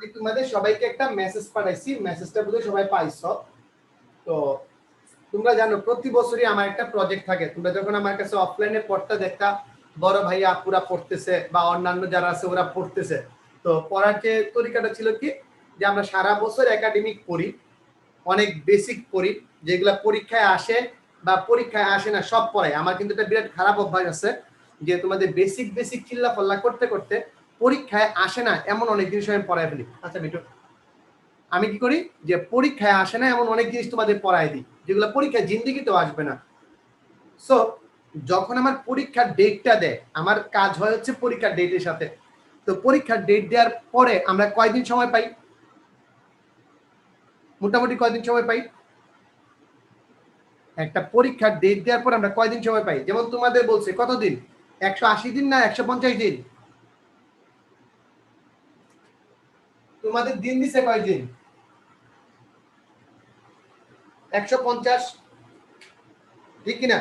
আমি তোমাদের সবাইকে একটা মেসেজ পাঠাইছি, মেসেজটা বোধহয় সবাই পাইছো। তো তোমরা জানো প্রতি বছরই আমার একটা প্রজেক্ট থাকে। তোমরা যখন আমার কাছে অফলাইনে পড়তে দেখা, বড় ভাইয়া আপুরা পড়তেছে বা অন্যান্য যারা আছে ওরা পড়তেছে, তো পড়ার যে তরিকাটা ছিল কি, যে আমরা সারা বছর একাডেমিক পড়ি, অনেক বেসিক পড়ি, যেগুলা পরীক্ষায় আসে বা পরীক্ষায় আসে না সব পড়াই। আমার কিন্তু একটা বিরাট খারাপ অভ্যাস আছে, যে তোমাদের বেসিক বেসিক চিল্লা ফল্লা করতে করতে পরীক্ষায় আসে না এমন অনেক জিনিস আমি পড়াই ফেলি। আচ্ছা মিটু, আমি কি করি যে পরীক্ষায় আসে না এমন অনেক জিনিস তোমাদের পড়াই দিই যেগুলো পরীক্ষায় জিন্দিগিতেও আসবে না। সো যখন আমার পরীক্ষার ডেটটা দেয়, আমার কাজ হয় হচ্ছে পরীক্ষার ডেটের সাথে। তো পরীক্ষার ডেট দেওয়ার পরে আমরা কয়দিন সময় পাই, মোটামুটি কয়দিন সময় পাই? একটা পরীক্ষার ডেট দেওয়ার পর আমরা কয়দিন সময় পাই? যেমন তোমাদের বলছে কতদিন, 180 দিন না 150 দিন? তোমাদের দিন দিছে কয়দিন? 150, ঠিক কিনা?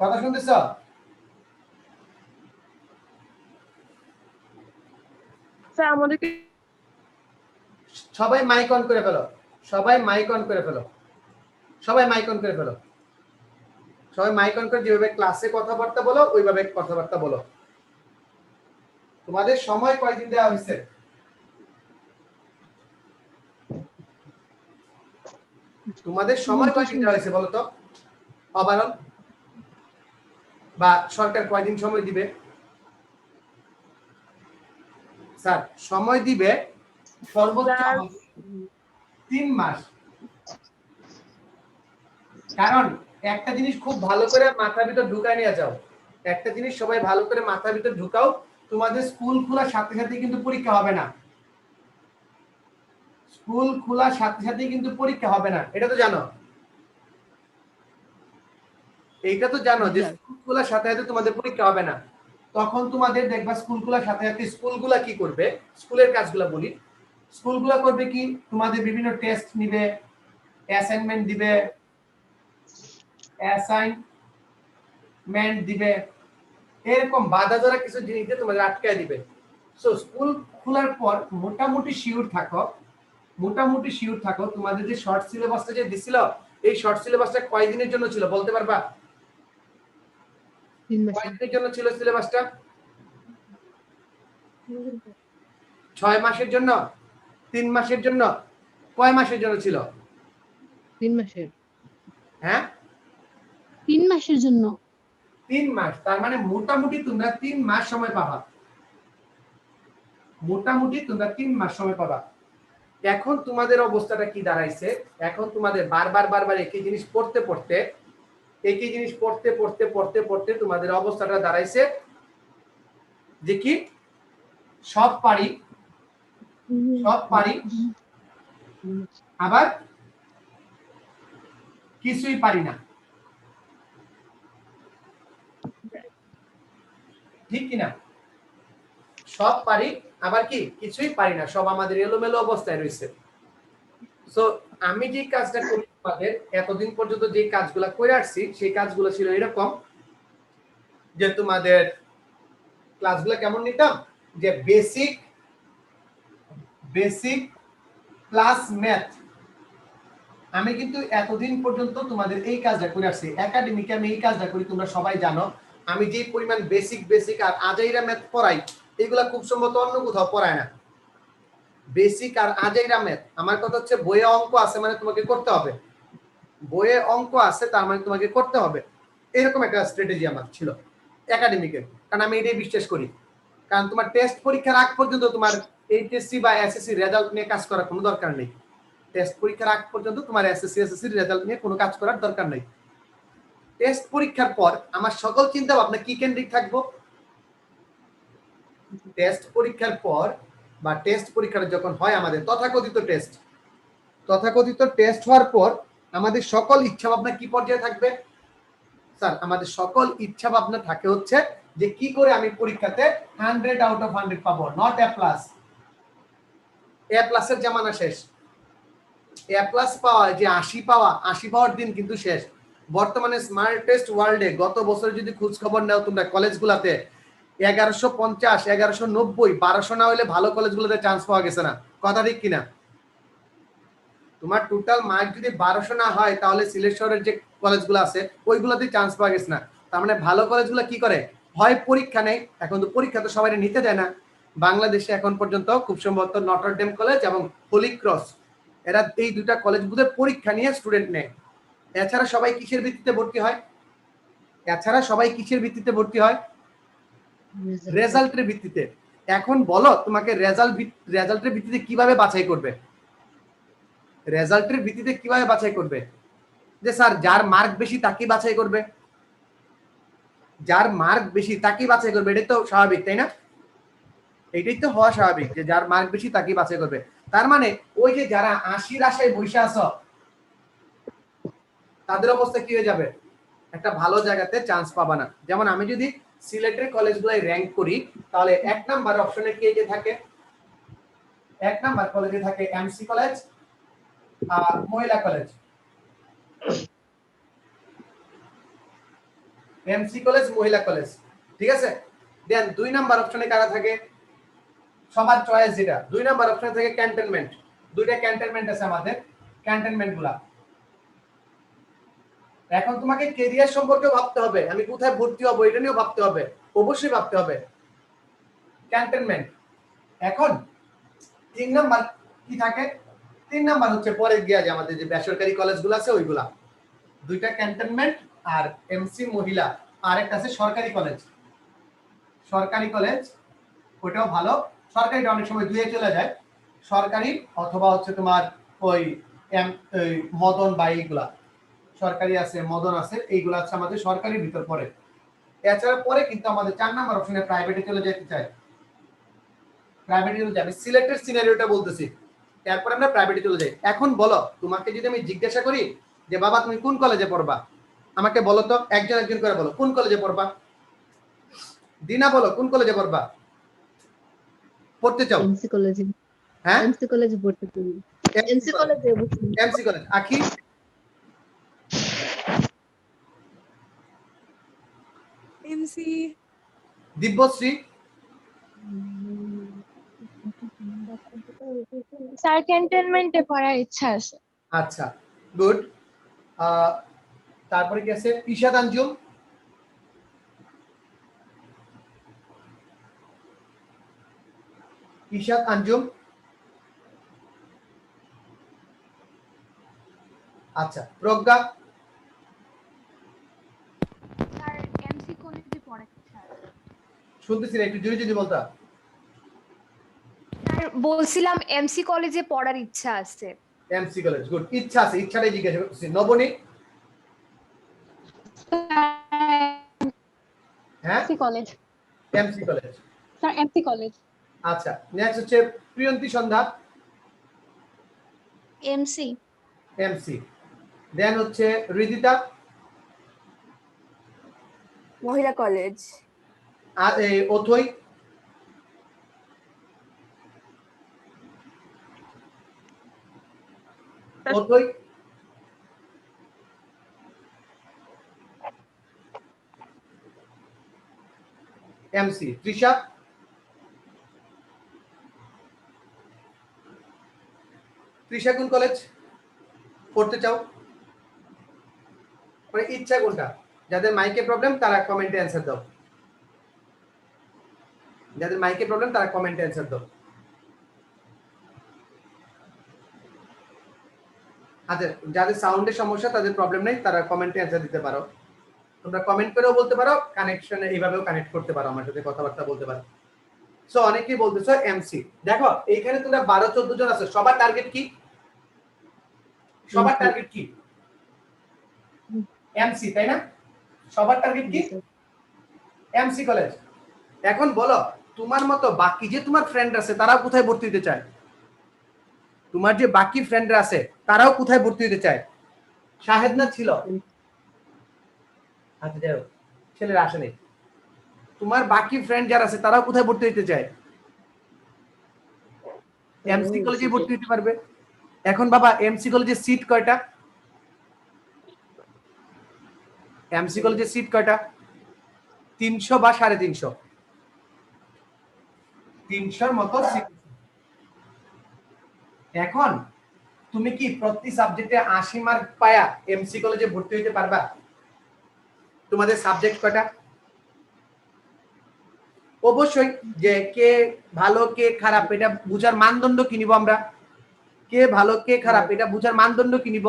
কথা শুনতেছ? স্যার আমাদেরকে সবাই মাইক অন করে ফেলো, সবাই মাইক অন করে ফেলো, সবাই মাইক অন করে ফেলো, সবাই মাইক অন করে যেভাবে ক্লাসে কথাবার্তা বলো ওইভাবে কথাবার্তা বলো। তোমাদের সময় কয়দিন দেওয়া হয়েছে? তোমাদের সময় কয়দিন দেওয়া হয়েছে বলো তো? ওভারঅল বা সরকার কয়দিন সময় দিবে? স্যার সময় দিবে সর্বোচ্চ 3 মাস। কারণ একটা জিনিস খুব ভালো করে মাথার ভিতর ঢুকায় নিয়ে যাও, একটা জিনিস সবাই ভালো করে মাথার ভিতর ঢুকাও, তোমাদের স্কুল খোলার সাথে সাথে কিন্তু পরীক্ষা হবে না। স্কুল খোলার সাথে সাথে কিন্তু পরীক্ষা হবে না, এটা তো জানো? এইটা তো জানো যে স্কুল খোলার সাথে সাথে তোমাদের পরীক্ষা হবে না। তখন তোমাদের দেখবা স্কুল খোলার সাথে সাথে স্কুলগুলা কি করবে, স্কুলের কাজগুলো বলি, স্কুলগুলা করবে কি, তোমাদের বিভিন্ন টেস্ট নিবে, অ্যাসাইনমেন্ট দিবে, অ্যাসাইনমেন্ট দিবে, এরকম বাধা ধরা কিছু জিনিস দিয়ে তোমাদের আটকায় দিবে। সো স্কুল খোলার পর মোটামুটি শিওর থাকো, মোটামুটি শিওর থাকো তোমাদের যে শর্ট সিলেবাসটা যে দিছিল, এই শর্ট সিলেবাসটা কয়দিনের জন্য ছিল বলতে পারবা? 3 মাস কয়দিনের জন্য ছিল সিলেবাসটা? 6 মাসের জন্য, 3 মাসের জন্য, কয় মাসের জন্য ছিল? 3 মাসের হ্যাঁ 3 মাসের জন্য 3 মাস, তার মানে মোটামুটি তোমরা 3 মাস সময় পাবা, মোটামুটি তোমরা 3 মাস সময় পাবা। এখন তোমাদের অবস্থাটা কি দাঁড়াইছে, এখন তোমাদের বারবার বারবার একই জিনিস পড়তে পড়তে, একই জিনিস পড়তে পড়তে পড়তে পড়তে তোমাদের অবস্থাটা দাঁড়াইছে যে কি সব পারি, সব পারি আবার কিছুই পারি না, ঠিক কিনা? সব পারি আবার কি কিছুই পারি না, সব আমাদের এলোমেলো অবস্থায় রয়েছে। সো আমি যে কাজটা করি তোমাদের এতদিন পর্যন্ত যে কাজগুলা করে আসছি সেই কাজগুলো ছিল এরকম, যে তোমাদের ক্লাসগুলো কেমন নিতাম, যে বেসিক, বেসিক প্লাস ম্যাথ। আমি কিন্তু এতদিন পর্যন্ত তোমাদের এই কাজটা করে আসছি, একাডেমিকে আমি এই কাজটা করি, তোমরা সবাই জানো। আমি যে পরিমাণ বেসিক বেসিক আর আজাইরা ম্যাথ পড়াই, এগুলা খুব সম্ভবত অন্য কোথাও পড়ায় না। বেসিক আর আজাইরা ম্যাথ, আমার কথা হচ্ছে বইয়ে অঙ্ক আছে মানে তোমাকে করতে হবে, বইয়ে অঙ্ক আছে তার মানে তোমাকে করতে হবে, এরকম একটা স্ট্র্যাটেজি আমার ছিল একাডেমিকের। কারণ আমি এটাই বিশ্বাস করি, কারণ তোমার টেস্ট পরীক্ষার আগ পর্যন্ত তোমার এইচএসসি বা এসএসসি রেজাল্ট নিয়ে কাজ করার কোনো দরকার নেই। টেস্ট পরীক্ষার আগ পর্যন্ত তোমার এসএসসি এসএসসি রেজাল্ট নিয়ে কোনো কাজ করার দরকার নেই। টেস্ট পরীক্ষার পর আমার সকল চিন্তা ভাবনা কি কেন্দ্রিক থাকবো? টেস্ট পরীক্ষার পর বা টেস্ট পরীক্ষাটা যখন হয় আমাদের তথাকথিত টেস্ট, তথাকথিত টেস্ট হওয়ার পর আমাদের সকল ইচ্ছা ভাবনা কি পর্যায়ে থাকবে? স্যার আমাদের সকল ইচ্ছা ভাবনা থাকে হচ্ছে যে কি করে আমি পরীক্ষাতে 100 আউট অফ 100 পাবো, নট এ প্লাস। এ প্লাসের জামানা শেষ, এ প্লাস পাওয়া, যে 80 পাওয়া, 80 পাওয়ার দিন কিন্তু শেষ। বর্তমানে স্মার্টেস্ট ওয়ার্ল্ডে গত বছর যদি খোঁজ খবর নাও তোমরা কলেজগুলোতে, 1150, 1190, 1200 না হলে ভালো কলেজগুলোতে চান্স পাওয়া গেছে না। কথা ঠিক কিনা? তোমার টোটাল মার্ক যদি 1200 না হয় তাহলে সিলেট শহরের যে কলেজগুলো আছে ওইগুলোতে চান্স পাওয়া গেছে না। তার মানে ভালো কলেজগুলো কি করে, হয় পরীক্ষা নেই, এখন তো পরীক্ষা তো সবাই নিতে দেয় না। বাংলাদেশে এখন পর্যন্ত খুব সম্ভবত নটরডেম কলেজ এবং হোলি ক্রস, এরা এই দুটা কলেজগুলোতে পরীক্ষা নিয়ে স্টুডেন্ট নেয়। এছাড়া সবাই কিসের ভিত্তিতে ভর্তি হয়? রেজাল্টের ভিত্তিতে। এখন বলো তোমাকে রেজাল্টের ভিত্তিতে কিভাবে বাছাই করবে? যে স্যার যার মার্ক বেশি তাকেই বাছাই করবে, এটাই তো স্বাভাবিক, তাই না? এটাই তো হওয়া স্বাভাবিক যে যার মার্ক বেশি তাকেই বাছাই করবে। তার মানে ওই যে যারা 80-র আশায় বসে আছো তাদের অবস্থা কি হয়ে যাবে? একটা ভালো জায়গাতে চান্স পাবা না। যেমন আমি যদি সিলেটের কলেজগুলাই র্যাঙ্ক করি তাহলে 1 নাম্বার অপশনে কে কে থাকে? 1 নাম্বার কলেজে থাকে এমসি কলেজ, মহিলা কলেজ, ঠিক আছে। দেন 2 নাম্বার অপশনে কারা থাকে? সবার চয়েস যেটা 2 নাম্বার অপশনে থাকে ক্যান্টনমেন্ট। দুইটা ক্যান্টনমেন্ট আছে আমাদের, ক্যান্টনমেন্টগুলা। এখন তোমাকে কেরিয়ার সম্পর্কে ভাবতে হবে, আমি কোথায় ভর্তি হব এটা নিয়েও ভাবতে হবে, অবশ্যই ভাবতে হবে। ক্যান্টনমেন্ট। এখন 3 নাম্বার কি থাকে? 3 নাম্বার হচ্ছে পরে গিয়া যে আমাদের যে বেসরকারি কলেজগুলো আছে ওইগুলা। দুইটা ক্যান্টনমেন্ট আর এমসি মহিলা, আর একটা আছে সরকারি কলেজ, ওটাও ভালো। সরকারিটা অনেক সময় দুয়ে চলে যায়, সরকারি অথবা হচ্ছে তোমার ওই মদন বা এইগুলা, সরকারি আছে, মদন আছে, এইগুলা আছে আমাদের সরকারির ভিতর পড়ে। এছাড়া পরে কিন্তু আমাদের 4 নাম্বার অপশনে প্রাইভেটে চলে যেতে চাই। আমি সিলেক্টেড সিনারিওটা বলতেছি, তারপর আমরা প্রাইভেটে চলে যাই। এখন বলো, তোমাকে যদি আমি জিজ্ঞাসা করি যে বাবা তুমি কোন কলেজে পড়বা, আমাকে বলো তো, একজন করে বলো কোন কলেজে পড়বা। দিনা বলো কোন কলেজে পড়বা, পড়তে চাও? এমসি কলেজে। হ্যাঁ, এমসি কলেজে পড়তে চাই। এমসি কলেজে বসি। MC college. আখি? এমসি। দিব্যশ্রী? স্যার ক্যান্টনমেন্টে পড়ার ইচ্ছা আছে। আচ্ছা, গুড। তারপরে কি আছে? ইশাদ আঞ্জুম? আচ্ছা, প্রজ্ঞা? স্যার এমসি কলেজে পড়ার ইচ্ছা আছে। শুনতেছি না, একটু জোরে যদি বলতা। স্যার বলছিলাম এমসি কলেজে পড়ার ইচ্ছা আছে। MC college, good. ইচ্ছা আছে, ইচ্ছাটাই জিজ্ঞাসা করতেছি। নবনী? হ্যাঁ, MC college. MC college. Sir MC college. আচ্ছা, নেক্সট হচ্ছে প্রিয়ন্তী সন্ধ্যা? এমসি। এমসি। দেন হচ্ছে হৃদিতা? মহিলা কলেজ। আর অথৈ? অথৈ? এমসি। তৃষা? তৃষা কোন কলেজ পড়তে চাও? মানে ইচ্ছা কোনটা? যাদের মাইকে প্রবলেম তারা কমেন্টে অ্যানসার দাও। আচ্ছা, যাদের সাউন্ডের সমস্যা তাদের প্রবলেম নেই, তারা কমেন্টে অ্যানসার দিতে পারো। তোমরা কমেন্ট করেও বলতে পারো, কানেকশনে এইভাবেও কানেক্ট করতে পারো, আমার সাথে কথাবার্তা বলতে পারো। সো অনেকেই বলতেছো এমসি। দেখো এইখানে তোমরা 12-14 জন আছে, সবার টার্গেট কি? এমসি, তাই না? সবার টার্গেট কি? MC college. এখন বলো, তোমার মতো বাকি যে তোমার ফ্রেন্ড আছে তারাও কোথায় ভর্তি হতে চায়? তোমার যে বাকি ফ্রেন্ডরা আছে তারাও কোথায় ভর্তি হতে চায়? শাহেদ না ছিল? আচ্ছা, যাও, ছেলেরা আসেনি। তোমার বাকি ফ্রেন্ড যারা আছে তারাও কোথায় ভর্তি হতে চায়? এমসি কলেজে ভর্তি হতে পারবে। এখন বাবা, এমসি কলেজের সিট কয়টা? এমসি কলেজের সিট কয়টা? 300 বা 350? 300 মতো এখন তুমি কি প্রতি সাবজেক্টে 80 মার্ক পায়া এমসি কলেজে ভর্তি হইতে পারবা? তোমাদের সাবজেক্ট কয়টা? অবশ্যই যে কে ভালো কে খারাপ এটা বুঝার মানদণ্ড কি নিব আমরা? কে ভালো কে খারাপ এটা বুঝার মানদণ্ড কি নিব?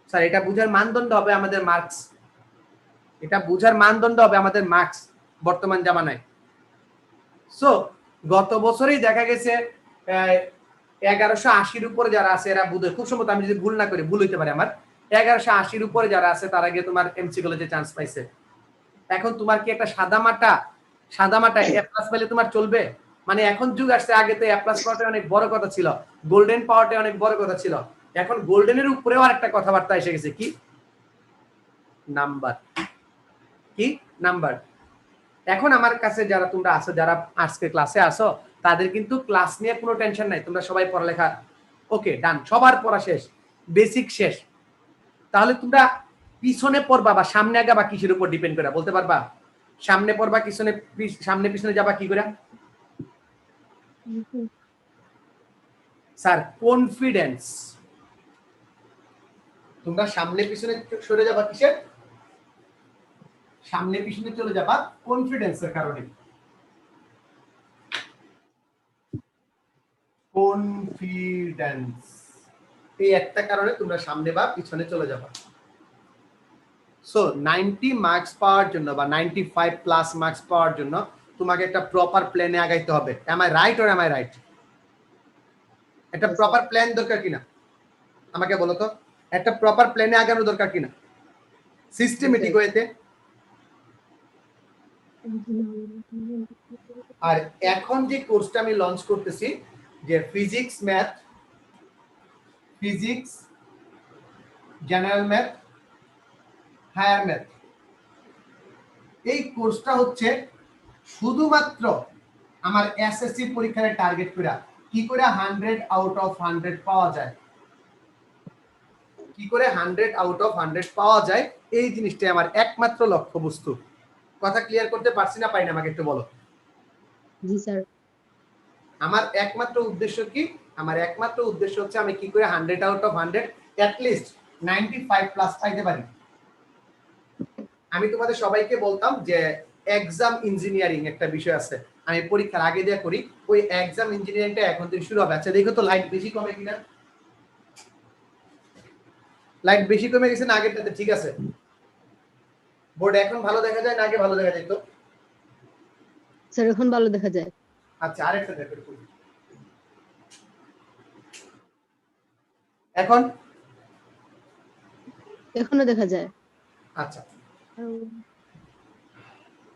স্যার এটা বুঝার মানদণ্ড হবে আমাদের মার্কস। এটা বুঝার মানদণ্ড হবে আমাদের মার্কস বর্তমান জামানায়। সো গত বছরেই দেখা গেছে 1180-র উপরে যারা আছে এরা বুঝে খুব সম্ভবত, আমি যদি ভুল না করি, ভুল হইতে পারে আমার, 1180-র উপরে যারা আছে তারা গিয়ে তোমার এমসি কলেজে চান্স পাইছে। এখন তোমার কি একটা সাদামাটা এ প্লাস পেলে তোমার চলবে? মানে এখন যুগ আসছে, আগে তো এ প্লাস পাওয়াটা অনেক বড় কথা ছিল, গোল্ডেন পাওয়াটা অনেক বড় কথা ছিল। এখন গোল্ডেনের উপরেও আরেকটা কথাবার্তা এসে গেছে, কি নাম্বার। কি নাম্বার। এখন আমার কাছে যারা তোমরা আছো, যারা আজকে ক্লাসে আসো, তাদের কিন্তু ক্লাস নিয়ে কোনো টেনশন নাই, তোমরা সবাই পড়ালেখা ওকে ডান, সবার পড়া শেষ, বেসিক শেষ। তাহলে তোমরা পিছনে পড়বা বা সামনে আগাবা কিসের উপর ডিপেন্ড করে বলতে পারবা? সামনে পড়বা সামনে পিছনে যাবা কি করে? Sir confidence. তোমরা সামনে পিছনে সরে যাবা কিসের? সামনে পিছনে চলে যাবা কনফিডেন্সের কারণে। কনফিডেন্স, এই একটা কারণে তোমরা সামনে বা পিছনে চলে যাবা। সো 90 মার্কস পাওয়ার জন্য বা 95 প্লাস মার্কস পাওয়ার জন্য তোমাকে একটা প্রপার প্ল্যানে আগাইতে হবে। Am I right or am I right? একটা প্রপার প্ল্যান দরকার কিনা আমাকে বলো তো? একটা প্রপার প্ল্যানে আগানো দরকার কিনা, সিস্টেমেটিক ওয়েতে? আর এখন যে কোর্সটা আমি লঞ্চ করতেছি, যে physics math, physics, general math, higher math, এই কোর্সটা হচ্ছে শুধুমাত্র আমার এসএসসি পরীক্ষার টার্গেট করে কি করে 100 আউট অফ 100 পাওয়া যায়, কি করে 100 আউট অফ 100 পাওয়া যায়, এই জিনিসটাই আমার একমাত্র লক্ষ্যবস্তু। কথা ক্লিয়ার করতে পারছি না পাই না, আমাকে একটু বলো। জি স্যার। আমার একমাত্র উদ্দেশ্য কি? আমার একমাত্র উদ্দেশ্য হচ্ছে আমি কি করে 100 out of 100 at least 95 plus পাইতে পারি। আমি তোমাদের সবাইকে বলতাম যে এক্সাম ইঞ্জিনিয়ারিং একটা বিষয় আছে, আমি পরীক্ষার আগে দিয়ে করি, ওই এক্সাম ইঞ্জিনিয়ারিংটা এখন থেকে শুরু হবে। আচ্ছা দেখো তো লাইট বেশি কমে কিনা? লাইট বেশি কমে গেছে না আগেরটাতে? ঠিক আছে, বোর্ড এখন ভালো দেখা যায় না আগে ভালো দেখা যেত? স্যার এখন ভালো দেখা যায়। আচ্ছা আরেকটা দেখো এখন, এখনো দেখা যায়। আচ্ছা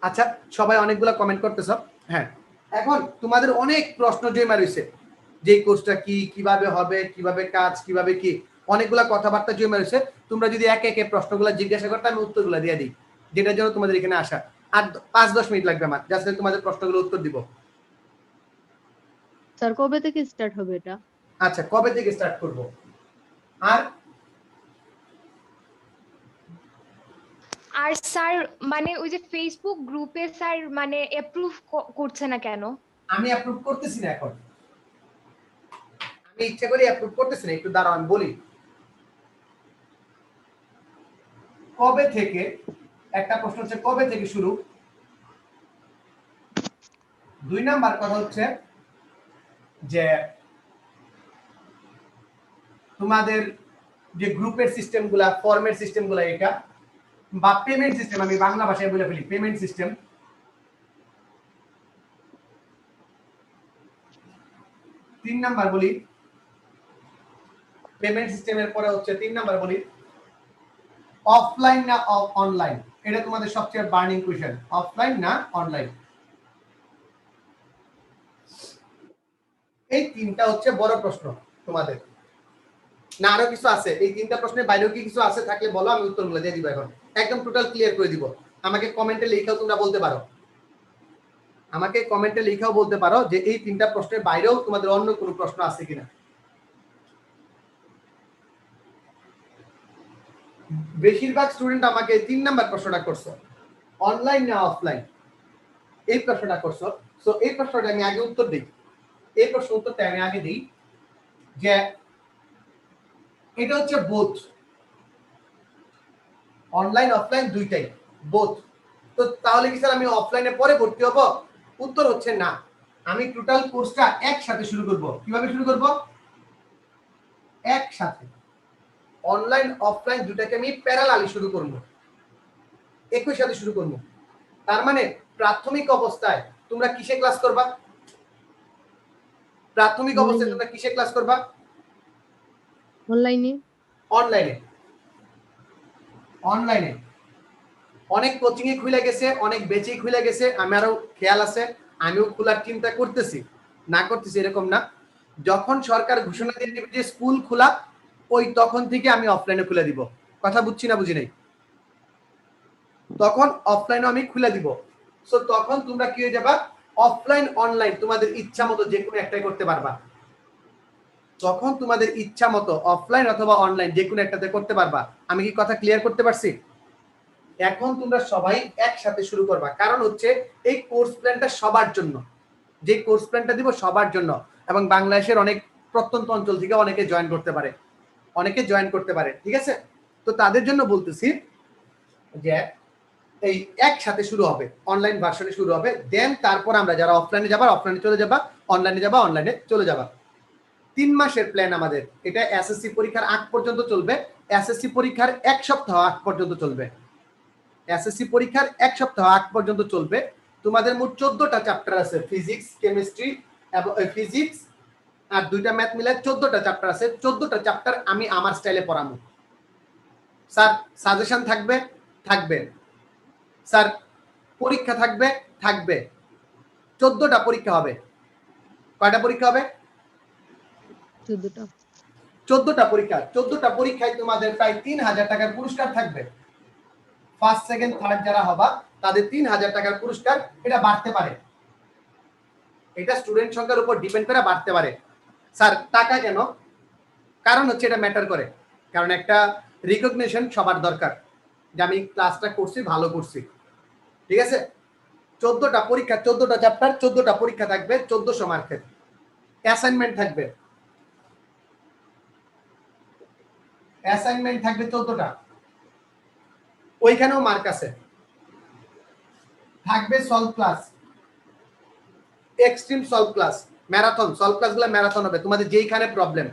আচ্ছা সবাই অনেকগুলা কমেন্ট করতেছ। হ্যাঁ, এখন তোমাদের অনেক প্রশ্ন জমা রয়েছে, যে কোর্সটা কি, কিভাবে হবে, কিভাবে কাজ, কিভাবে কি, অনেকগুলা কথাবার্তা জমা রয়েছে। তোমরা যদি একে একে প্রশ্নগুলো জিজ্ঞাসা করতে আমি উত্তরগুলো দিয়ে দিই, যেটার জন্য তোমাদের এখানে আসা। আর 5-10 মিনিট লাগবে আমার জাস্ট তোমাদের প্রশ্নগুলো উত্তর দিব। স্যার কবে থেকে স্টার্ট হবে এটা? আচ্ছা কবে থেকে স্টার্ট করব? আর আর স্যার মানে ওই যে ফেসবুক গ্রুপে স্যার মানে অ্যাপ্রুভ করছে না কেন? আমি অ্যাপ্রুভ করতেছি না এখন, আমি ইচ্ছা করে অ্যাপ্রুভ করতেছি না, একটু দাঁড়াও আমি বলি। কবে থেকে, একটা প্রশ্ন হচ্ছে কবে থেকে শুরু, 2 নাম্বার কথা হচ্ছে যে তোমাদের যে গ্রুপের সিস্টেমগুলা, ফর্মের সিস্টেমগুলা, এটা বা পেমেন্ট সিস্টেম, আমি বাংলা ভাষায় বলে ফেলি পেমেন্ট সিস্টেম। 3 নাম্বার বলি পেমেন্ট সিস্টেমের পরে হচ্ছে 3 নাম্বার বলি অফলাইন না অনলাইন। এটা তোমাদের সবচেয়ে বার্নিং কোশ্চেন, অফলাইন না অনলাইন। এই তিনটা হচ্ছে বড় প্রশ্ন তোমাদের, না আরো কিছু আছে? এই তিনটা প্রশ্নের বাইরেও কি কিছু আছে? থাকলে বলো, আমি উত্তরগুলো দিয়ে দিব এখন, একদম টোটাল ক্লিয়ার করে দিব। আমাকে কমেন্টে লিখেও তোমরা বলতে পারো, আমাকে কমেন্টে লিখেও বলতে পারো যে এই তিনটা প্রশ্নের বাইরেও তোমাদের অন্য কোনো প্রশ্ন আছে কিনা। বেশিরভাগ স্টুডেন্ট আমাকে 3 নাম্বার প্রশ্নটা করছে, অনলাইন না অফলাইন। এই প্রশ্নটা করছো, সো এই প্রশ্নটা আমি আগে উত্তর দিই। এই প্রশ্ন উত্তরটা আমি আগে দিই যে এটা হচ্ছে বোথ, অনলাইন অফলাইন দুইটাই, বোথ। তো তাহলে কি স্যার আমি অফলাইনে পরে ভর্তি হব? উত্তর হচ্ছে না, আমি টোটাল কোর্সটা একসাথে শুরু করব। কিভাবে শুরু করব? একসাথে, অনলাইন অফলাইন দুটাকে আমি প্যারালালি শুরু করব, একই সাথে শুরু করব। তার মানে প্রাথমিক অবস্থায় তোমরা কিসে ক্লাস করবা? প্রাথমিক অবস্থায় তোমরা কিসে ক্লাস করবা? অনলাইনে। অনলাইনে। অনলাইনে অনেক কোচিং এ খুলে গেছে, অনেক বেচেই খুলে গেছে, আমারও খেয়াল আছে, আমিও খোলার চিন্তা করতেছি, না করতেছি এরকম না। যখন সরকার ঘোষণা দিয়ে দিবে যে স্কুল খোলা, ওই তখন থেকে আমি অফলাইনে খুলে দিব। কথা বুঝছি না বুঝি নাই? তখন অফলাইনে আমি খুলে দিব। সো তখন তোমরা কি হয়ে যাবা? অফলাইন অনলাইন তোমাদের ইচ্ছা মতো যে কোনো একটাই করতে পারবা। তখন তোমাদের ইচ্ছা মতো অফলাইন অথবা অনলাইন যে কোনো একটাতে করতে পারবা। আমি কি কথা ক্লিয়ার করতে পারছি? এখন তোমরা সবাই একসাথে শুরু করবা, কারণ হচ্ছে এই কোর্স প্ল্যানটা সবার জন্য, যে কোর্স প্ল্যানটা দিব সবার জন্য, এবং বাংলাদেশের অনেক প্রত্যন্ত অঞ্চল থেকে অনেকে জয়েন করতে পারে, ঠিক আছে? তো তাদের জন্য বলতেছি যে এই একসাথে শুরু হবে, অনলাইন ভার্সনে শুরু হবে, দেন তারপর আমরা যারা অফলাইনে যাবা অফলাইনে চলে যাবা, অনলাইনে যাবা অনলাইনে চলে যাবা। 3 মাসের প্ল্যান আমাদের, এটা এসএসসি পরীক্ষার আগ পর্যন্ত চলবে, এসএসসি পরীক্ষার 1 সপ্তাহ আগ পর্যন্ত চলবে, এসএসসি পরীক্ষার 1 সপ্তাহ আগ পর্যন্ত চলবে। তোমাদের মোট 14টা চ্যাপ্টার আছে, ফিজিক্স, কেমিস্ট্রি এবং ফিজিক্স আর 2টা ম্যাথ মিলে 14টা চ্যাপ্টার আছে। 14টা চ্যাপ্টার আমি আমার স্টাইলে পড়াবো। স্যার সাজেশন থাকবে, থাকবে। স্যার পরীক্ষা থাকবে, থাকবে। 14টা পরীক্ষা হবে। কয়টা পরীক্ষা হবে? 14টা। 14টা পরীক্ষা। 14টা পরীক্ষায় তোমাদের প্রায় 3000 টাকার পুরস্কার থাকবে। ফার্স্ট সেকেন্ড থার্ড যারা হবা তাদের 3000 টাকার পুরস্কার, এটা বাড়তে পারে, এটা স্টুডেন্ট সংখ্যার উপর ডিপেন্ড করে বাড়তে পারে। স্যার টাকা কেন? কারণ হচ্ছে এটা ম্যাটার করে, কারণ একটা রিকগনিশন সবার দরকার যে আমি ক্লাসটা করছি, ভালো করছি, ঠিক আছে? 14টা পরীক্ষা, 14টা চ্যাপ্টার, 14টা পরীক্ষা থাকবে, 1400 মার্কের। অ্যাসাইনমেন্ট থাকবে, অ্যাসাইনমেন্ট থাকবে 14টা, ওইখানেও মার্ক আছে। থাকবে solve class, extreme solve class, marathon solve ক্লাসগুলো ম্যারাথন হবে, তোমাদের যেইখানে প্রবলেম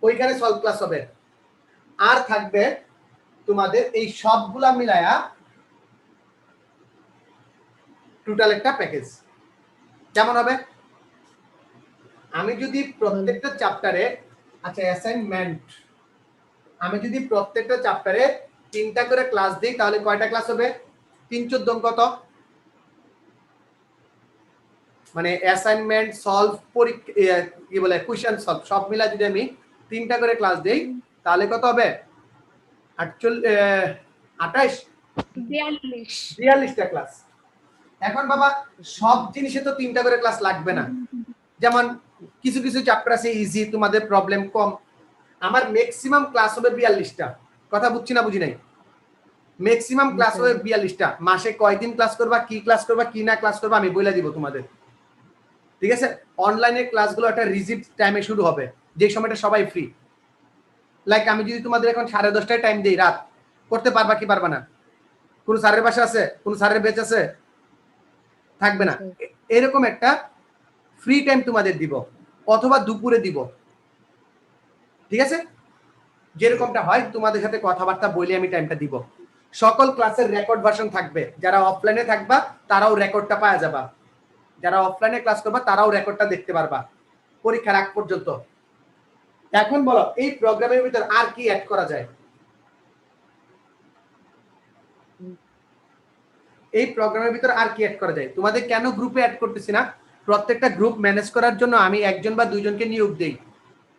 ওইখানে সলভ ক্লাস হবে। আর থাকবে তোমাদের এই সবগুলা মিলায়া টোটাল একটা প্যাকেজ। কেমন হবে? আমি যদি প্রত্যেকটা চ্যাপ্টারে, আচ্ছা অ্যাসাইনমেন্ট, আমি যদি প্রত্যেকটা চ্যাপ্টারে 3টা করে ক্লাস দিই তাহলে কয়টা ক্লাস হবে? 3 14 কত? মানে অ্যাসাইনমেন্ট, সলভ, পরীক্ষা, কি বলে কোশ্চেন সলভ, সব মিলা যদি আমি 3টা করে ক্লাস দেই তাহলে কত হবে? 28 42টা ক্লাস। এখন বাবা সব জিনিসে তো 3টা করে ক্লাস লাগবে না, যেমন কিছু কিছু চ্যাপ্টার আছে ইজি, তোমাদের প্রবলেম কম। আমার ম্যাক্সিমাম ক্লাস হবে 42টা। কথা বুঝছি না বুঝি নাই? ম্যাক্সিমাম ক্লাস হবে 42টা। মাসে কয়দিন ক্লাস করবা, কি ক্লাস করবা, কি না ক্লাস করবা আমি বলে দিব তোমাদের, ঠিক আছে? অনলাইনের ক্লাসগুলো একটা রিজিড টাইমে শুরু হবে, যে সময়টা সবাই ফ্রি। লাইক আমি যদি তোমাদের এখন 10:30টায় টাইম দিই রাত, করতে পারবা কি পারবা না? কোন স্যারের বাসা আছে? কোন স্যারের বেচ আছে? থাকবে না। এরকম একটা ফ্রি টাইম তোমাদের দিব, অথবা দুপুরে দিব, ঠিক আছে? যেরকমটা হয় তোমাদের সাথে কথাবার্তা বলে আমি টাইমটা দিব। সকল ক্লাসের রেকর্ড ভার্সন থাকবে, যারা অফলাইনে থাকবা তারাও রেকর্ডটা পাওয়া যাবা, যারা অফলাইনে ক্লাস করবা তারাও রেকর্ডটা দেখতে পারবা পরীক্ষার আগ পর্যন্ত। এখন বলো এই প্রোগ্রামের ভিতর আর কি অ্যাড করা যায়? এই প্রোগ্রামের ভিতর আর কি অ্যাড করা যায়? তোমাদের কেন গ্রুপে অ্যাড করতেছি না? প্রত্যেকটা গ্রুপ ম্যানেজ করার জন্য আমি 1জন বা 2জনকে নিয়োগ দেই,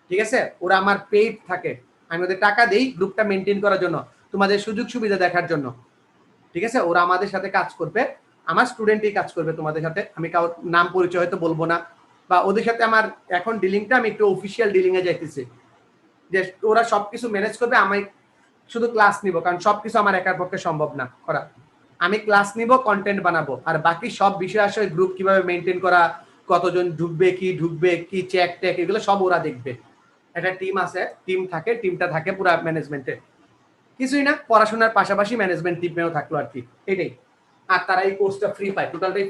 ঠিক আছে? ওরা আমার পেইড থাকে, আমি ওদের টাকা দেই গ্রুপটা মেনটেন করার জন্য, তোমাদের সুযোগ সুবিধা দেখার জন্য, ঠিক আছে? ওরা আমাদের সাথে কাজ করবে, আমার স্টুডেন্টই কাজ করবে তোমাদের সাথে। আমি কারোর নাম পরিচয় হয়তো বলবো না, বা ওদের সাথে আমার এখন ডিলিংটা আমি একটু অফিসিয়াল ডিলিং এ যাইতেছি, যে ওরা সবকিছু ম্যানেজ করবে, আমি শুধু ক্লাস নিব, কারণ সবকিছু আমার একার পক্ষে সম্ভব না করা। আমি ক্লাস নিব, কন্টেন্ট বানাবো, আর বাকি সব বিষয় আসলে গ্রুপ কিভাবে মেনটেন করা, কতজন ঢুকবে কি চেক টেক, এগুলো সব ওরা দেখবে। একটা টিম আছে, টিম থাকে, টিমটা থাকে পুরো ম্যানেজমেন্টে, কিছুই না, পড়াশোনার পাশাপাশি ম্যানেজমেন্ট টিমেও থাকলো আর কি, এটাই। আর তারা এই কোর্সটা ফ্রি পায়, টোটালটাই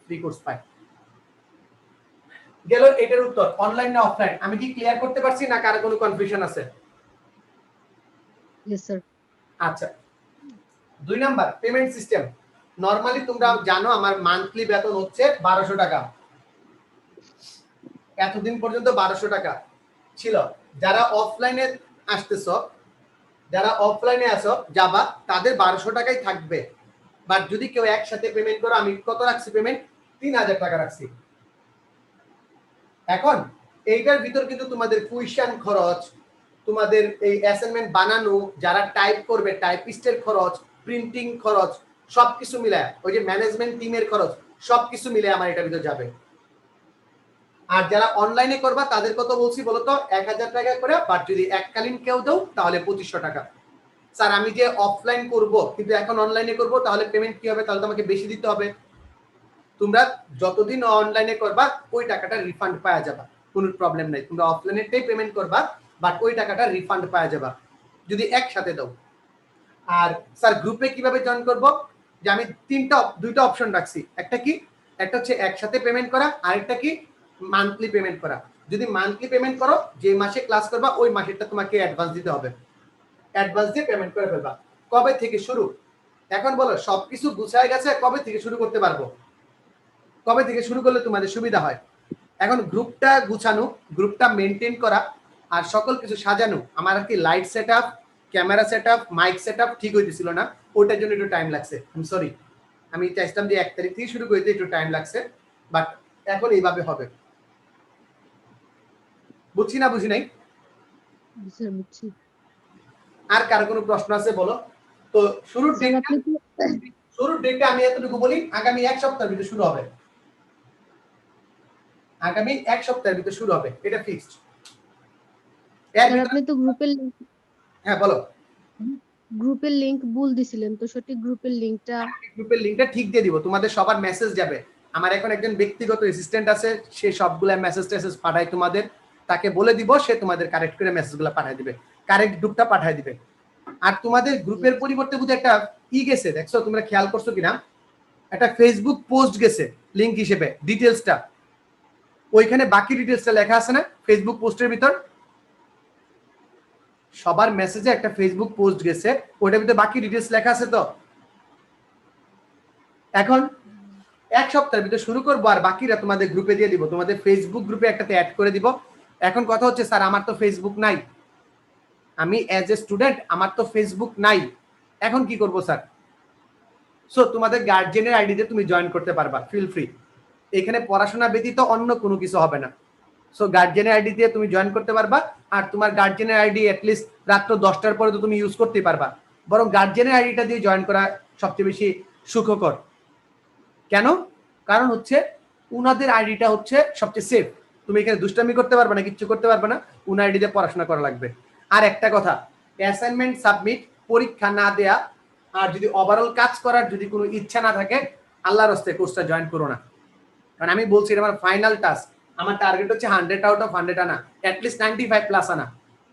ফ্রি কোর্স পায়। গেল এটার উত্তর। অনলাইন না অফলাইন, আমি কি ক্লিয়ার করতে পারছি না কারো কোনো কনফিউশন আছে? Yes sir. আচ্ছা, 2 নাম্বার পেমেন্ট সিস্টেম। নরমালি তোমরা জানো আমার মান্থলি বেতন হচ্ছে 1200 টাকা, এতদিন পর্যন্ত 1200 টাকা ছিল। যারা অফলাইনে আসতেছ, যারা অফলাইনে আসো যাবা, তাদের 1200 টাকাই থাকবে। বাট যদি কেউ একসাথে পেমেন্ট করো, আমি কত রাখছি পেমেন্ট? 3000 টাকা রাখছি। এখন এইটার ভিতর কিন্তু তোমাদের কুইশন খরচ, তোমাদের এই অ্যাসাইনমেন্ট বানানো, যারা টাইপ করবে টাইপিস্টের খরচ, প্রিন্টিং খরচ, সবকিছু মিলায়, ওই যে ম্যানেজমেন্ট টিমের খরচ, সবকিছু মিলে আমার এটার ভিতর যাবে। আর যারা অনলাইনে করবা তাদের কত বলছি বলতো? 1000 টাকা করে। বাট যদি এককালীন কেউ দাও তাহলে 2500 টাকা। স্যার আমি যে অফলাইন করব কিন্তু এখন অনলাইনে করব, তাহলে পেমেন্ট কি হবে? তাহলে তোমাকে বেশি দিতে হবে। তোমরা যতদিন অনলাইনে করবা ওই টাকাটা রিফান্ড পাওয়া যাবে, কোনো প্রবলেম নাই। তোমরা অফলাইনেতেই পেমেন্ট করবা, বাট ওই টাকাটা রিফান্ড পাওয়া যাবে যদি একসাথে দাও। আর স্যার গ্রুপে কিভাবে জয়েন করব? যে আমি দুইটা অপশন রাখছি। একটা কি, একটা হচ্ছে একসাথে পেমেন্ট করা, আরেকটা কি মান্থলি পেমেন্ট করা। যদি মান্থলি পেমেন্ট করো, যে মাসে ক্লাস করবা ওই মাসেরটা তোমাকে অ্যাডভান্স দিতে হবে, অ্যাডভান্স দিয়ে পেমেন্ট করে ফেলবা। কবে থেকে শুরু? এখন বলো সবকিছু গুছায় গেছে, কবে থেকে শুরু করতে পারবো? কবে থেকে শুরু করলে তোমাদের সুবিধা হয়? এখন গ্রুপটা গুছানো, গ্রুপটা মেনটেন করা, আর সকল কিছু সাজানো। আমার আর কি light set up, camera set up, mike set up ঠিক হইতেছিল না, ওটার জন্য একটু টাইম লাগছে। আমি সরি, আমি চাইছিলাম যে 1 তারিখ থেকে শুরু করতে, একটু টাইম লাগছে, বাট এখন এইভাবে হবে। বুঝছি না বুঝি নাই? স্যার বুঝছি। আর কারো কোনো প্রশ্ন আছে বলো তো। শুরুর ডেটটা আমি এতটুকু বলি, আগামী 1 সপ্তাহের ভিতরে শুরু হবে, আগামী 1 সপ্তাহের ভিতরে শুরু হবে, এটা ফিক্সড। আপনি তো হ্যাঁ বলো। গ্রুপের লিংক ভুল দিছিলেন, তো সঠিক গ্রুপের লিংকটা ঠিক দিয়ে দিব, তোমাদের সবার মেসেজ যাবে। আমার এখন একজন ব্যক্তিগত অ্যাসিস্ট্যান্ট আছে, সে সবগুলা মেসেজ পাঠায় তোমাদের, তাকে বলে দিব, সে তোমাদের কারেক্ট করে মেসেজগুলো পাঠিয়ে দিবে, কারেক্ট গ্রুপটা পাঠিয়ে দিবে। আর তোমাদের গ্রুপের পরিবর্তে বুঝে একটা গেছে, দেখছো তোমরা খেয়াল করছো কিনা, একটা ফেসবুক পোস্ট গেছে লিংক হিসেবে, ডিটেলসটা ওইখানে বাকি ডিটেলসটা লেখা আছে না ফেসবুক পোস্টের ভিতর? সবার মেসেজে একটা ফেসবুক পোস্ট গেছে, ওইটার ভিতরে বাকি ডিটেলস লেখা আছে। তো এখন 1 সপ্তাহের ভিতরে শুরু করবো, আর বাকিরা তোমাদের গ্রুপে দিয়ে দিব, তোমাদের ফেসবুক গ্রুপে একটাতে অ্যাড করে দিব। এখন কথা হচ্ছে স্যার আমার তো ফেসবুক নাই, আমি অ্যাজ এ স্টুডেন্ট আমার তো ফেসবুক নাই, এখন কি করব স্যার? সো তোমাদের গার্জিয়ানের আইডি দিয়ে তুমি জয়েন করতে পারবা, ফিল ফ্রি। এখানে পড়াশোনা ব্যতীত অন্য কোনো কিছু হবে না। সো গার্জিয়ানের আইডি দিয়ে তুমি জয়েন করতে পারবা, আর তোমার গার্জিয়ানের আইডি অ্যাটলিস্ট রাত্র 10টার পরে তো তুমি ইউজ করতেই পারবা। বরং গার্জিয়ানের আইডিটা দিয়ে জয়েন করা সবচেয়ে বেশি সুখকর। কেন? কারণ হচ্ছে উনাদের আইডিটা হচ্ছে সবচেয়ে সেফ। তুমি এখানে দুষ্টামি করতে পারবে না, কিচ্ছু করতে পারবে না, উনার আইডি দিয়ে পড়াশোনা করা লাগবে। আর একটা কথা, অ্যাসাইনমেন্ট সাবমিট, পরীক্ষা না দেয়া, আর যদি ওভারঅল কাজ করার যদি কোনো ইচ্ছা না থাকে, আল্লাহর রাস্তে কোর্সটা জয়েন করো না। কারণ আমি বলছি এটা আমার ফাইনাল টাস্ক, আমার টার্গেট হচ্ছে 100 আউট অফ 100 আনা, অ্যাটলিস্ট 95 প্লাস আনা।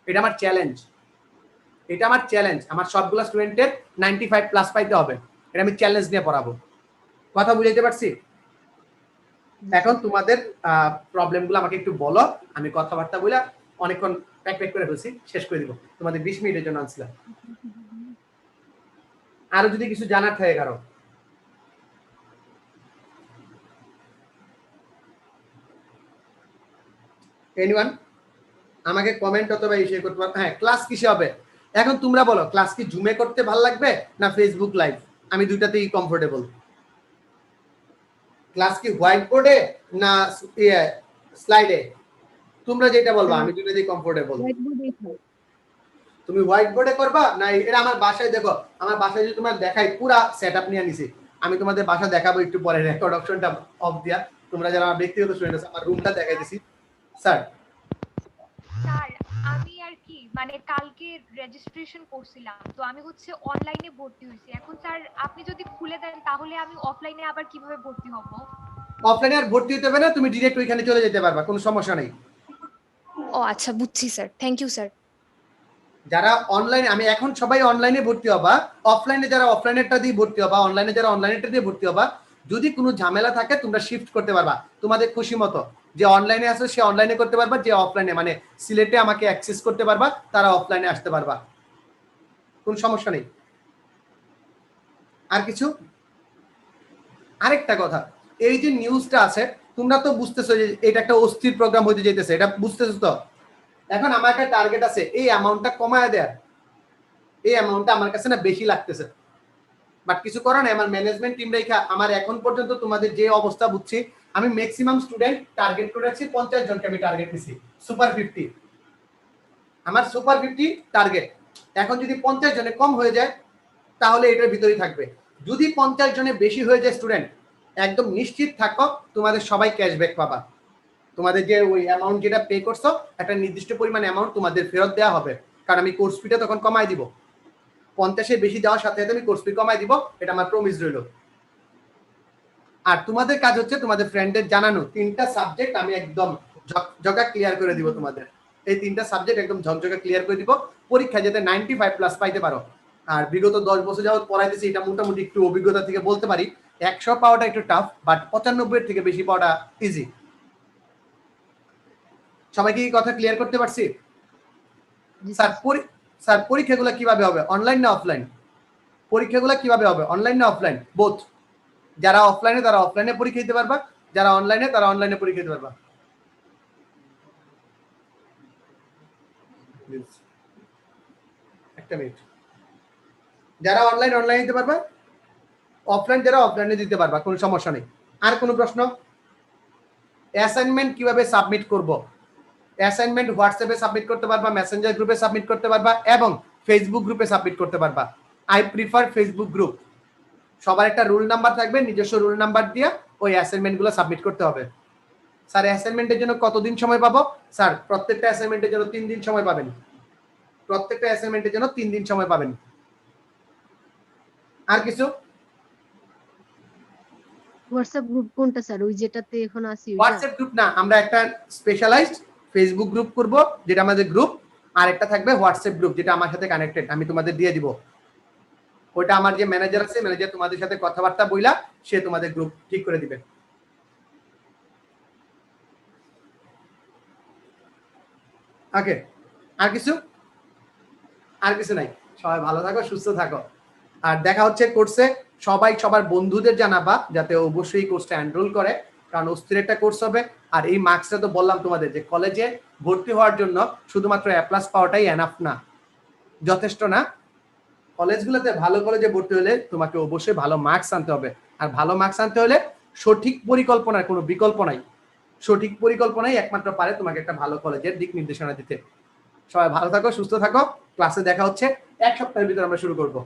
এটা আমার চ্যালেঞ্জ, এটা আমার চ্যালেঞ্জ। আমার সবগুলো স্টুডেন্টের 95 প্লাস পাইতে হবে, এটা আমি চ্যালেঞ্জ নিয়ে পড়াবো। কথা বুঝাইতে পারছি? এখন তোমাদের প্রবলেমগুলো আমাকে একটু বলো, আমি কথাবার্তা বলে অনেকক্ষণ প্যাক করে ফেলছি, শেষ করে দিব। তোমাদের 20 মিনিটের জন্য আনছিলাম। আরো যদি কিছু জানার থাকে কারো? এনিওয়ান আমাকে কমেন্ট অথবা ইসে করতে পারো। হ্যাঁ, ক্লাস কিসে হবে? এখন তোমরা বলো, ক্লাস কি জুমে করতে ভালো লাগবে না ফেসবুক লাইভ? আমি দুইটাতেই কমফোর্টেবল। ক্লাস কি হোয়াইট বোর্ডে না স্লাইডে? তোমরা যেটা বলবা, আমি দুইটাতেই কমফোর্টেবল। তুমি হোয়াইট বোর্ডে করবা না এটা আমার বাসায়? দেখো আমার বাসায় যদি তোমার দেখাই, পুরা সেটআপ নিয়ে নিছি আমি, তোমাদের বাসা দেখাবো একটু পরে, রেকর্ড অপশনটা অফ দিয়া। তোমরা যারা আমার ব্যক্তিগত স্টুডেন্ট আছে, আমার রুমটা দেখাই দিছি। স্যার আমি আর কি মানে কালকে রেজিস্ট্রেশন করছিলাম, তো আমি হচ্ছে অনলাইনে ভর্তি হয়েছি। এখন স্যার আপনি যদি খুলে দেন তাহলে আমি অফলাইনে আবার কিভাবে ভর্তি হব? অফলাইনে আর ভর্তি হতে হবে না, তুমি ডিরেক্ট ওইখানে চলে যেতে পারবা, কোনো সমস্যা নেই। ও আচ্ছা, বুঝছি স্যার, থ্যাংক ইউ স্যার। যারা অনলাইনে, আমি এখন সবাই অনলাইনে ভর্তি হবা, অফলাইনে যারা অফলাইনেরটা দিয়ে ভর্তি হবা, অনলাইনে যারা অনলাইনেরটা দিয়ে ভর্তি হবা, যদি কোনো ঝামেলা থাকে তোমরা শিফট করতে পারবা তোমাদের খুশি মতো। যে অনলাইনে আসো সে অনলাইনে করতে পারবা, যে অফলাইনে মানে সিলেটে আমাকে অ্যাক্সেস করতে পারবা তারা অফলাইনে আসতে পারবা, কোনো সমস্যা নেই। আর কিছু? আরেকটা কথা, এই যে নিউজটা আছে তোমরা তো বুঝতেছো যে এটা একটা অস্থির প্রোগ্রাম হইতে যেতেছে, এটা বুঝতেছো তো? এখন আমার একটা টার্গেট আছে এই অ্যামাউন্টটা কমায় দেয়ার, এই অ্যামাউন্টটা আমার কাছে না বেশি লাগতেছে, বাট কিছু করার নাই। আমার ম্যানেজমেন্ট টিম রেখা আমার এখন পর্যন্ত তোমাদের যে অবস্থা বুঝছি, আমি ম্যাক্সিমাম স্টুডেন্ট টার্গেট করেছি 50 জনকে আমি টার্গেট দিছি, সুপার 50, আমার সুপার 50 টার্গেট। এখন যদি 50 জনে কম হয়ে যায় তাহলে এটার ভিতরেই থাকবে, যদি 50 জনে বেশি হয়ে যায় স্টুডেন্ট, একদম নিশ্চিত থাকো তোমাদের সবাই ক্যাশব্যাক পাবা। তোমাদের যে ওই অ্যামাউন্ট যেটা পে করছো একটা নির্দিষ্ট পরিমাণ অ্যামাউন্ট তোমাদের ফেরত দেওয়া হবে, কারণ আমি কোর্স ফিটা তখন কমাই দিব, 50-এর বেশি যাওয়ার সাথে সাথে আমি কোর্স ফি কমাই দিব, এটা আমার প্রমিস রইল। আর তোমাদের কাজ হচ্ছে তোমাদের ফ্রেন্ডদের জানানো 3টা সাবজেক্ট আমি একদম ঝকঝকা ক্লিয়ার করে দিব তোমাদের, এই 3টা সাবজেক্ট একদম ঝকঝকা ক্লিয়ার করে দিব, পরীক্ষায় যাতে 95+ পাইতে পারো। আর বিগত 10 বছর যাবত পড়াইতেছি, এটা মোটামুটি একটু অভিজ্ঞতা থেকে বলতে পারি 100 পাওয়াটা একটু টাফ, বাট 95-এর থেকে বেশি পাওয়াটা ইজি। সবাইকে এই কথা ক্লিয়ার করতে পারছি? স্যার পরীক্ষাগুলো কিভাবে হবে, অনলাইন না অফলাইন? পরীক্ষাগুলো কিভাবে হবে, অনলাইন না অফলাইন? বোথ। যারা অফলাইনে তারা অফলাইনে পরীক্ষা দিতে পারবা, যারা অনলাইনে তারা অনলাইনে পরীক্ষা দিতে পারবা। একটা মিনিট, যারা অনলাইনে দিতে পারবা, অফলাইন যারা অফলাইনে দিতে পারবা, কোনো সমস্যা নেই। আর কোনো প্রশ্ন? অ্যাসাইনমেন্ট কিভাবে সাবমিট করব? অ্যাসাইনমেন্ট হোয়াটসঅ্যাপে সাবমিট করতে পারবা, মেসেঞ্জার গ্রুপে সাবমিট করতে পারবা এবং ফেসবুক গ্রুপে সাবমিট করতে পারবা। I prefer Facebook group. সবার একটা রুল নাম্বার থাকবে, নিজস্ব রুল নাম্বার দিয়ে ওই অ্যাসাইনমেন্টগুলো সাবমিট করতে হবে। স্যার অ্যাসাইনমেন্টের জন্য কতদিন সময় পাবো? স্যার প্রত্যেকটা অ্যাসাইনমেন্টের জন্য 3 দিন সময় পাবেন, প্রত্যেকটা অ্যাসাইনমেন্টের জন্য 3 দিন সময় পাবেন। আর কিছু? হোয়াটসঅ্যাপ গ্রুপ কোনটা স্যার, ওই যেটাতে এখন আছি? হোয়াটসঅ্যাপ গ্রুপ না, আমরা একটা স্পেশালাইজড ফেসবুক গ্রুপ করব যেটা আমাদের গ্রুপ, আর একটা থাকবে হোয়াটসঅ্যাপ গ্রুপ যেটা আমার সাথে কানেক্টেড, আমি তোমাদের দিয়ে দিব। ওটা আমার যে ম্যানেজার আছে, ম্যানেজার তোমাদের সাথে কথাবার্তা বইলা সে তোমাদের গ্রুপ ঠিক করে দিবে। ওকে, আর কিছু? আর কিছু নাই। সবাই ভালো থাকো, সুস্থ থাকো, আর দেখা হচ্ছে কোর্সে। সবাই সবার বন্ধুদের জানাবা যাতে অবশ্যই কোর্সটা এনরোল করে, কারণ অস্থির একটা কোর্স হবে। আর এই মার্কসটা তো বললাম তোমাদের যে কলেজে ভর্তি হওয়ার জন্য শুধুমাত্র A+ পাওয়াটাই এনাফ না, যথেষ্ট না। কলেজগুলোতে ভালো কলেজে ভর্তি হলে তোমাকে অবশ্যই ভালো মার্কস আনতে হবে, আর ভালো মার্কস আনতে হলে সঠিক পরিকল্পনার কোনো বিকল্প নাই, সঠিক পরিকল্পনাই একমাত্র পারে তোমাকে একটা ভালো কলেজের দিক নির্দেশনা দিতে। সবাই ভালো থাকো, সুস্থ থাকো, ক্লাসে দেখা হচ্ছে 1 সপ্তাহের ভিতরে আমরা শুরু করবো।